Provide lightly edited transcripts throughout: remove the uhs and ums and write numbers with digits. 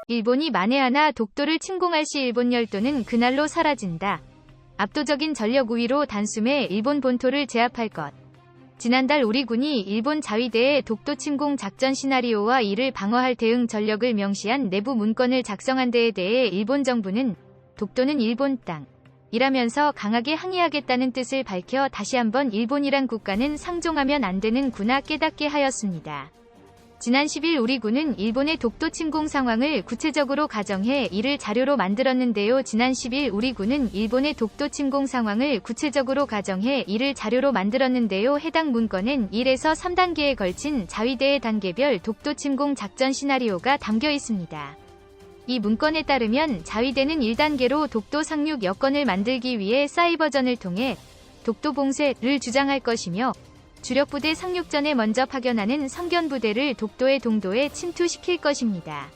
일본이 만에 하나 독도를 침공할 시 일본 열도는 그날로 사라진다. 압도적인 전력 우위로 단숨에 일본 본토를 제압할 것. 지난달 우리 군이 일본 자위대의 독도 침공 작전 시나리오와 이를 방어할 대응 전력을 명시한 내부 문건을 작성한 데에 대해 일본 정부는 독도는 일본 땅이라면서 강하게 항의하겠다는 뜻을 밝혀 다시 한번 일본이란 국가는 상종하면 안 되는구나 깨닫게 하였습니다. 지난 10일 우리 군은 일본의 독도 침공 상황을 구체적으로 가정해 이를 자료로 만들었는데요. 지난 10일 우리 군은 일본의 독도 침공 상황을 구체적으로 가정해 이를 자료로 만들었는데요. 해당 문건엔 1에서 3단계에 걸친 자위대의 단계별 독도 침공 작전 시나리오가 담겨 있습니다. 이 문건에 따르면 자위대는 1단계로 독도 상륙 여건을 만들기 위해 사이버전을 통해 독도 봉쇄를 주장할 것이며 주력부대 상륙전에 먼저 파견하는 성견부대를 독도의 동도에 침투시킬 것입니다.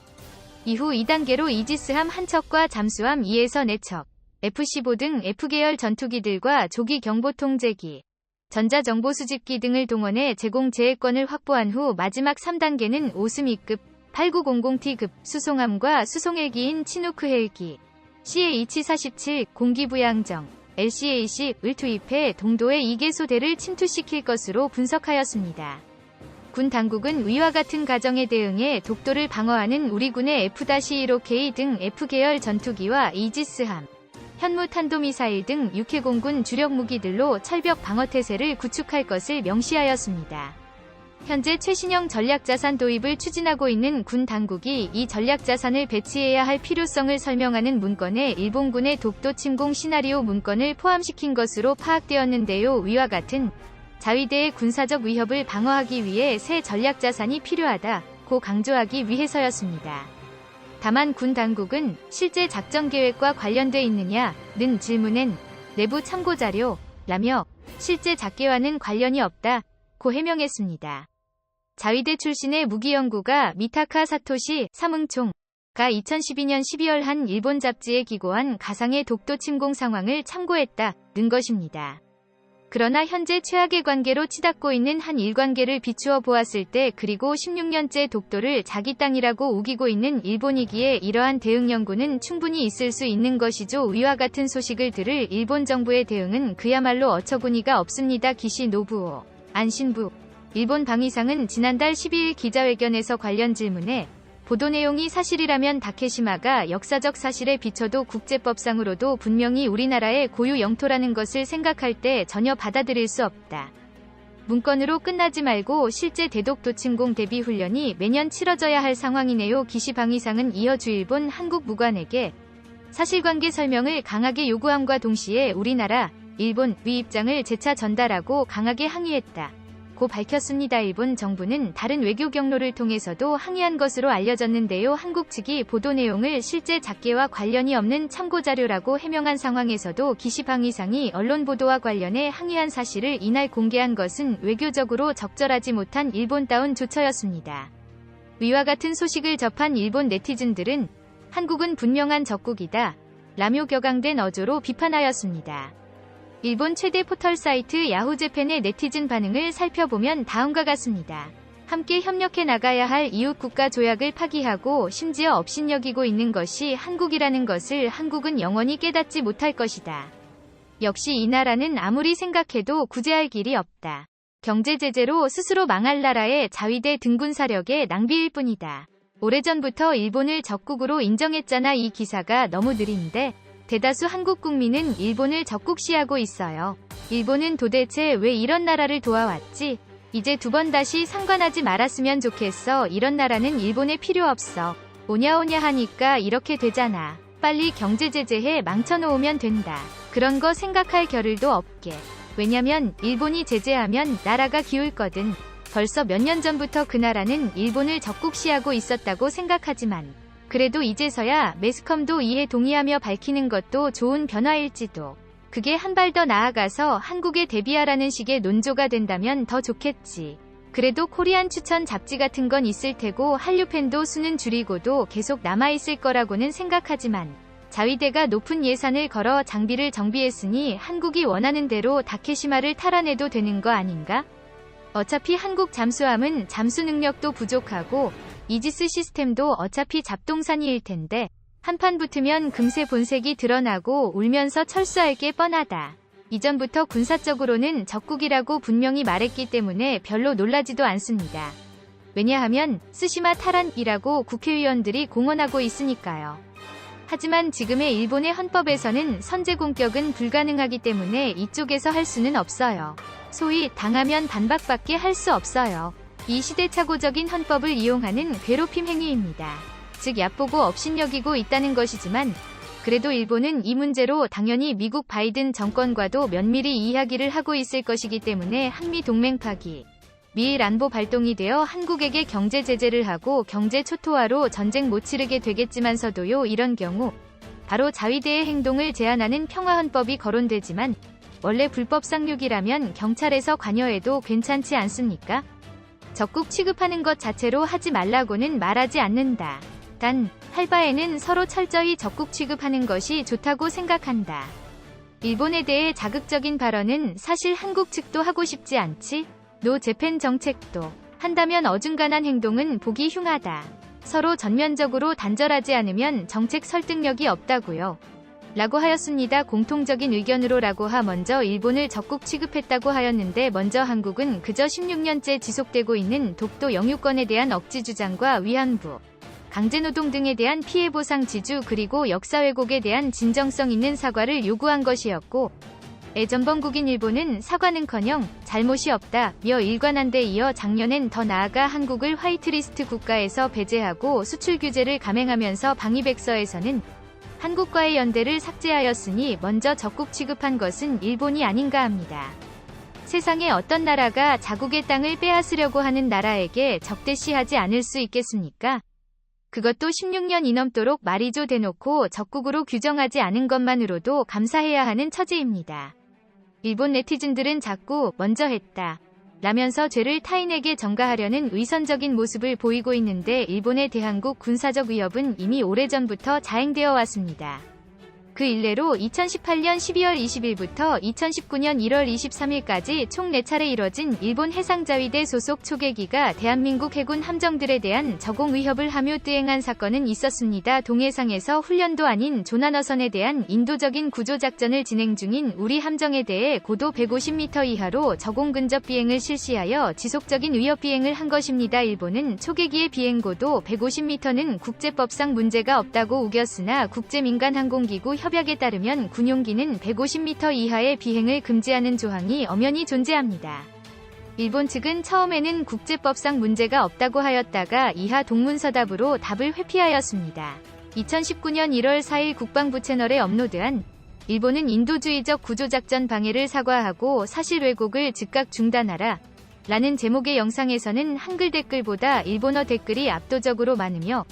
이후 2단계로 이지스함 한 척과 잠수함 2에서 4척, F-15 등 F계열 전투기들과 조기 경보 통제기, 전자정보수집기 등을 동원해 제공 제해권을 확보한 후 마지막 3단계는 오스미급, 8900T급 수송함과 수송헬기인 치누크 헬기, CH-47 공기부양정, LCAC을 투입해 동도의 2개소대를 침투시킬 것으로 분석하였습니다. 군 당국은 위와 같은 가정에 대응해 독도를 방어하는 우리 군의 F-15K 등 F계열 전투기와 이지스함, 현무탄도미사일 등 육해공군 주력 무기들로 철벽 방어태세를 구축할 것을 명시하였습니다. 현재 최신형 전략자산 도입을 추진하고 있는 군 당국이 이 전략자산을 배치해야 할 필요성을 설명하는 문건에 일본군의 독도 침공 시나리오 문건을 포함시킨 것으로 파악되었는데요. 위와 같은 자위대의 군사적 위협을 방어하기 위해 새 전략자산이 필요하다고 강조하기 위해서였습니다. 다만 군 당국은 실제 작전 계획과 관련돼 있느냐는 질문엔 내부 참고자료라며 실제 작계와는 관련이 없다고 해명했습니다. 자위대 출신의 무기연구가 미타카 사토시 사뭉총가 2012년 12월 한 일본 잡지에 기고한 가상의 독도 침공 상황을 참고했다는 것입니다. 그러나 현재 최악의 관계로 치닫고 있는 한 일관계를 비추어 보았을 때 그리고 16년째 독도를 자기 땅이라고 우기고 있는 일본이기에 이러한 대응 연구는 충분히 있을 수 있는 것이죠. 위와 같은 소식을 들을 일본 정부의 대응은 그야말로 어처구니가 없습니다. 기시 노부오 안신부 일본 방위상은 지난달 12일 기자회견에서 관련 질문에 보도 내용이 사실이라면 다케시마가 역사적 사실에 비춰도 국제법상으로도 분명히 우리나라의 고유 영토라는 것을 생각할 때 전혀 받아들일 수 없다. 문건으로 끝나지 말고 실제 대독도 침공 대비 훈련이 매년 치러져야 할 상황이네요. 기시 방위상은 이어 주일본 한국 무관에게 사실관계 설명을 강하게 요구함과 동시에 우리나라, 일본 위 입장을 재차 전달하고 강하게 항의했다. 고 밝혔습니다. 일본 정부는 다른 외교 경로를 통해서도 항의한 것으로 알려졌는데요. 한국 측이 보도 내용을 실제 작계와 관련이 없는 참고자료라고 해명한 상황에서도 기시 방위상이 언론 보도와 관련해 항의한 사실을 이날 공개한 것은 외교적으로 적절하지 못한 일본다운 조처였습니다. 위와 같은 소식을 접한 일본 네티즌들은 한국은 분명한 적국이다 라며 격앙된 어조로 비판하였습니다. 일본 최대 포털 사이트 야후재팬의 네티즌 반응을 살펴보면 다음과 같습니다. 함께 협력해 나가야 할 이웃 국가 조약을 파기하고 심지어 업신여기고 있는 것이 한국이라는 것을 한국은 영원히 깨닫지 못할 것이다. 역시 이 나라는 아무리 생각해도 구제할 길이 없다. 경제 제재로 스스로 망할 나라의 자위대 등군 사력의 낭비일 뿐이다. 오래전부터 일본을 적국으로 인정했잖아. 이 기사가 너무 느린데 대다수 한국 국민은 일본을 적국시하고 있어요. 일본은 도대체 왜 이런 나라를 도와왔지? 이제 두 번 다시 상관하지 말았으면 좋겠어. 이런 나라는 일본에 필요 없어. 오냐오냐 하니까 이렇게 되잖아. 빨리 경제 제재해 망쳐놓으면 된다. 그런 거 생각할 겨를도 없게. 왜냐면 일본이 제재하면 나라가 기울거든. 벌써 몇 년 전부터 그 나라는 일본을 적국시하고 있었다고 생각하지만 그래도 이제서야 매스컴도 이에 동의하며 밝히는 것도 좋은 변화일지도. 그게 한 발 더 나아가서 한국에 대비하라는 식의 논조가 된다면 더 좋겠지. 그래도 코리안 추천 잡지 같은 건 있을 테고 한류팬도 수는 줄이고도 계속 남아있을 거라고는 생각하지만 자위대가 높은 예산을 걸어 장비를 정비했으니 한국이 원하는 대로 다케시마를 탈환해도 되는 거 아닌가? 어차피 한국 잠수함은 잠수 능력도 부족하고 이지스 시스템도 어차피 잡동사니일 텐데 한판 붙으면 금세 본색이 드러나고 울면서 철수할 게 뻔하다. 이전부터 군사적으로는 적국이라고 분명히 말했기 때문에 별로 놀라지도 않습니다. 왜냐하면 스시마 탈환이라고 국회의원들이 공언하고 있으니까요. 하지만 지금의 일본의 헌법에서는 선제 공격은 불가능하기 때문에 이쪽에서 할 수는 없어요. 소위 당하면 반박밖에 할 수 없어요. 이 시대착오적인 헌법을 이용하는 괴롭힘 행위입니다. 즉 얕보고 업신여기고 있다는 것이지만 그래도 일본은 이 문제로 당연히 미국 바이든 정권과도 면밀히 이야기를 하고 있을 것이기 때문에 한미 동맹 파기, 미일 안보 발동이 되어 한국에게 경제 제재를 하고 경제 초토화로 전쟁 못 치르게 되겠지만서도요. 이런 경우 바로 자위대의 행동을 제한하는 평화헌법이 거론되지만 원래 불법 상륙이라면 경찰에서 관여해도 괜찮지 않습니까? 적국 취급하는 것 자체로 하지 말라고는 말하지 않는다. 단, 할 바에는 서로 철저히 적국 취급하는 것이 좋다고 생각한다. 일본에 대해 자극적인 발언은 사실 한국 측도 하고 싶지 않지? 노 재팬 정책도 한다면 어중간한 행동은 보기 흉하다. 서로 전면적으로 단절하지 않으면 정책 설득력이 없다고요. 라고 하였습니다. 공통적인 의견으로라고 먼저 일본을 적국 취급했다고 하였는데 먼저 한국은 그저 16년째 지속되고 있는 독도 영유권에 대한 억지 주장과 위안부, 강제노동 등에 대한 피해보상 지주 그리고 역사 왜곡에 대한 진정성 있는 사과를 요구한 것이었고 전범국인 일본은 사과는커녕 잘못이 없다며 일관한 데 이어 작년엔 더 나아가 한국을 화이트리스트 국가에서 배제하고 수출 규제를 감행하면서 방위백서에서는 한국과의 연대를 삭제하였으니 먼저 적국 취급한 것은 일본이 아닌가 합니다. 세상에 어떤 나라가 자국의 땅을 빼앗으려고 하는 나라에게 적대시하지 않을 수 있겠습니까? 그것도 16년이 넘도록 말이죠 대놓고 적국으로 규정하지 않은 것만으로도 감사해야 하는 처지입니다. 일본 네티즌들은 자꾸 먼저 했다 라면서 죄를 타인에게 전가하려는 위선적인 모습을 보이고 있는데 일본의 대한국 군사적 위협은 이미 오래전부터 자행되어 왔습니다. 그 일례로 2018년 12월 20일부터 2019년 1월 23일까지 총 4차례 이뤄진 일본 해상자위대 소속 초계기가 대한민국 해군 함정들에 대한 저공 위협을 하며 뜨행한 사건은 있었습니다. 동해상에서 훈련도 아닌 조난어선에 대한 인도적인 구조작전을 진행 중인 우리 함정에 대해 고도 150m 이하로 저공 근접 비행을 실시하여 지속적인 위협 비행을 한 것입니다. 일본은 초계기의 비행고도 150m는 국제법상 문제가 없다고 우겼으나 국제민간항공기구 협약에 따르면 군용기는 150m 이하의 비행을 금지하는 조항이 엄연히 존재합니다. 일본 측은 처음에는 국제법상 문제가 없다고 하였다가 이하 동문서답으로 답을 회피하였습니다. 2019년 1월 4일 국방부 채널에 업로드한 일본은 인도주의적 구조작전 방해를 사과하고 사실 왜곡을 즉각 중단하라 라는 제목의 영상에서는 한글 댓글보다 일본어 댓글이 압도적으로 많으며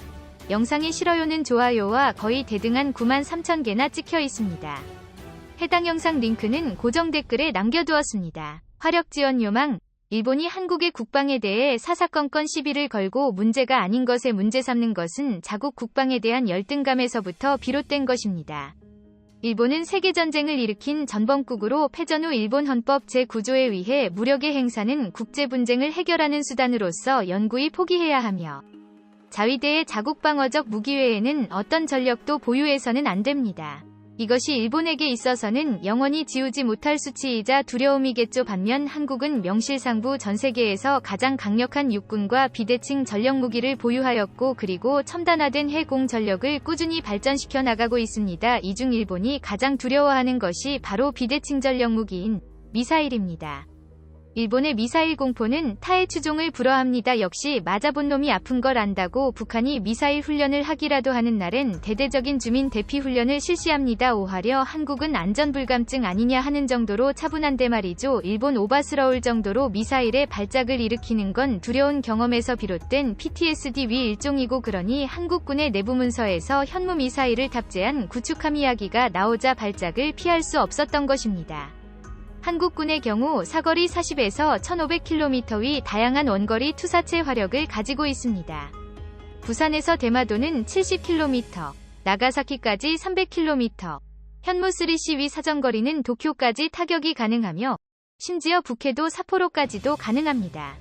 영상이 싫어요는 좋아요와 거의 대등한 93,000개나 찍혀 있습니다. 해당 영상 링크는 고정 댓글에 남겨두었습니다. 화력 지원 요망. 일본이 한국의 국방에 대해 사사건건 시비를 걸고 문제가 아닌 것에 문제 삼는 것은 자국 국방에 대한 열등감에서부터 비롯된 것입니다. 일본은 세계전쟁을 일으킨 전범국으로 패전 후 일본 헌법 제9조에 의해 무력의 행사는 국제분쟁을 해결하는 수단으로서 연구히 포기해야 하며 자위대의 자국방어적 무기 외에는 어떤 전력도 보유해서는 안 됩니다. 이것이 일본에게 있어서는 영원히 지우지 못할 수치이자 두려움이겠죠. 반면 한국은 명실상부 전 세계에서 가장 강력한 육군과 비대칭 전력 무기를 보유하였고 그리고 첨단화된 해공 전력을 꾸준히 발전시켜 나가고 있습니다. 이 중 일본이 가장 두려워하는 것이 바로 비대칭 전력 무기인 미사일입니다. 일본의 미사일 공포는 타의 추종을 불허합니다. 역시 맞아본 놈이 아픈 걸 안다고 북한이 미사일 훈련을 하기라도 하는 날엔 대대적인 주민 대피 훈련을 실시합니다. 오하려 한국은 안전불감증 아니냐 하는 정도로 차분한데 말이죠. 일본 오바스러울 정도로 미사일의 발작을 일으키는 건 두려운 경험에서 비롯된 PTSD 위 일종이고 그러니 한국군의 내부 문서에서 현무 미사일을 탑재한 구축함 이야기가 나오자 발작을 피할 수 없었던 것입니다. 한국군의 경우 사거리 40에서 1500km 위 다양한 원거리 투사체 화력을 가지고 있습니다. 부산에서 대마도는 70km, 나가사키까지 300km, 현무 3C 위 사정거리는 도쿄까지 타격이 가능하며 심지어 북해도 사포로까지도 가능합니다.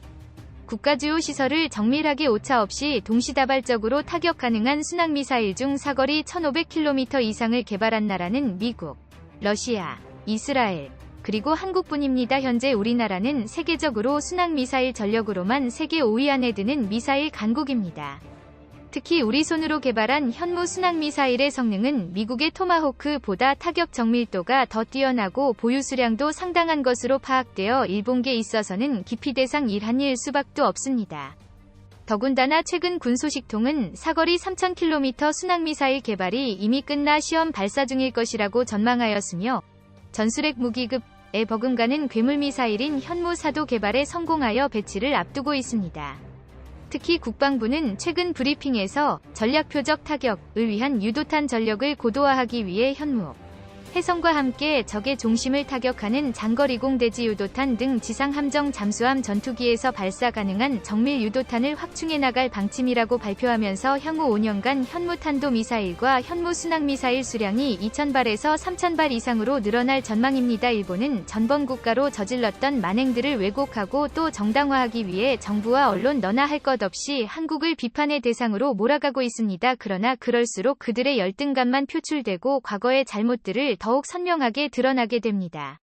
국가주요 시설을 정밀하게 오차 없이 동시다발적으로 타격 가능한 순항미사일 중 사거리 1500km 이상을 개발한 나라는 미국, 러시아, 이스라엘, 그리고 한국뿐입니다. 현재 우리나라는 세계적으로 순항미사일 전력으로만 세계 5위 안에 드는 미사일 강국입니다. 특히 우리 손으로 개발한 현무 순항미사일의 성능은 미국의 토마호크보다 타격 정밀도가 더 뛰어나고 보유 수량도 상당한 것으로 파악되어 일본계에 있어서는 기피 대상 일환일 수밖에 없습니다. 더군다나 최근 군 소식통은 사거리 3000km 순항미사일 개발이 이미 끝나 시험 발사 중일 것이라고 전망하였으며 전술핵 무기급에 버금가는 괴물미사일인 현무사도 개발에 성공하여 배치를 앞두고 있습니다. 특히 국방부는 최근 브리핑에서 전략표적 타격을 위한 유도탄 전력을 고도화하기 위해 현무, 해성과 함께 적의 중심을 타격하는 장거리공 대지 유도탄 등 지상 함정 잠수함 전투기에서 발사 가능한 정밀 유도탄을 확충해 나갈 방침이라고 발표하면서 향후 5년간 현무 탄도 미사일과 현무 순항 미사일 수량이 2000발에서 3000발 이상으로 늘어날 전망입니다. 일본은 전범 국가로 저질렀던 만행들을 왜곡하고 또 정당화하기 위해 정부와 언론 너나 할 것 없이 한국을 비판의 대상으로 몰아가고 있습니다. 그러나 그럴수록 그들의 열등감만 표출되고 과거의 잘못들을 더욱 선명하게 드러나게 됩니다.